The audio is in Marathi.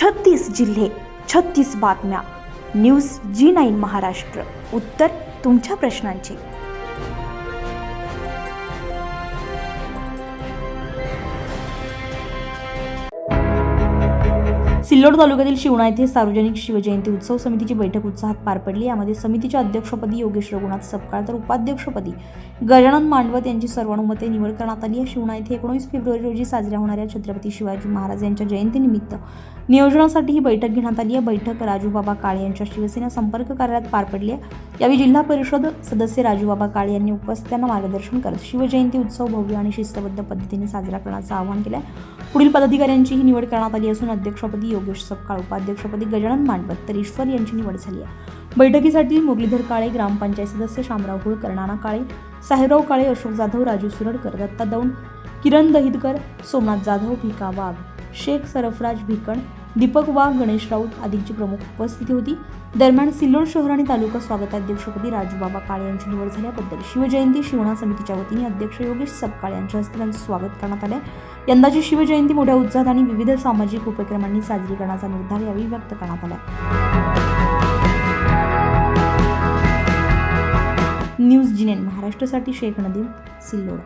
36 जिल्हे, 36 बातम्या. News G9 Maharashtra. उत्तर तुमच्या प्रश्नांची. सिल्लोड तालुक्यातील शिवणा येथे सार्वजनिक शिवजयंती उत्सव समितीची बैठक उत्साहात पार पडली. यामध्ये समितीच्या अध्यक्षपदी योगेश रघुनाथ सपकाळ तर उपाध्यक्षपदी गजानन मांडवत यांची सर्वानुमते निवड करण्यात आली आहे. शिवणा येथे 19 फेब्रुवारी रोजी साजऱ्या होणाऱ्या छत्रपती शिवाजी महाराज यांच्या जयंतीनिमित्त नियोजनासाठी ही बैठक घेण्यात आली आहे. बैठक राजूबाबा काळे यांच्या शिवसेना संपर्क कार्यालयात पार पडली आहे. यावेळी जिल्हा परिषद सदस्य राजूबाबा काळे यांनी उपस्थितांना मार्गदर्शन करत शिवजयंती उत्सव भव्य आणि शिस्तबद्ध पद्धतीने साजरा करण्याचं आवाहन केलं आहे. पुढील पदाधिकाऱ्यांचीही निवड करण्यात आली असून अध्यक्षपदी योगेश सपकाळ, उपाध्यक्षपदी गजानन मांडवत तर ईश्वर यांची निवड झाली आहे. बैठकीसाठी मुरलीधर काळे, ग्रामपंचायत सदस्य शामराव होळकर, नाना काळे, साहेबराव काळे, अशोक जाधव, राजू सुरडकर, दत्ता दौंड, किरण दहिदकर, सोमनाथ जाधव, भिका वाघ, शेख सरफराज भिकण, दीपक वाघ, गणेश राऊत आदींची प्रमुख उपस्थिती होती. दरम्यान सिल्लोड शहर आणि तालुका स्वागताध्यक्षपदी राजूबाबा काळे यांची निवड झाल्याबद्दल शिवजयंती शिवणा समितीच्या वतीने अध्यक्ष योगेश सपकाळ यांच्या हस्ते त्यांचं स्वागत करण्यात आले. यंदाची शिवजयंती मोठ्या उत्साहात आणि विविध सामाजिक उपक्रमांनी साजरी करण्याचा निर्धार यावेळी व्यक्त करण्यात आला. न्यूज G9 महाराष्ट्रासाठी शेख नदीम, सिल्लोड.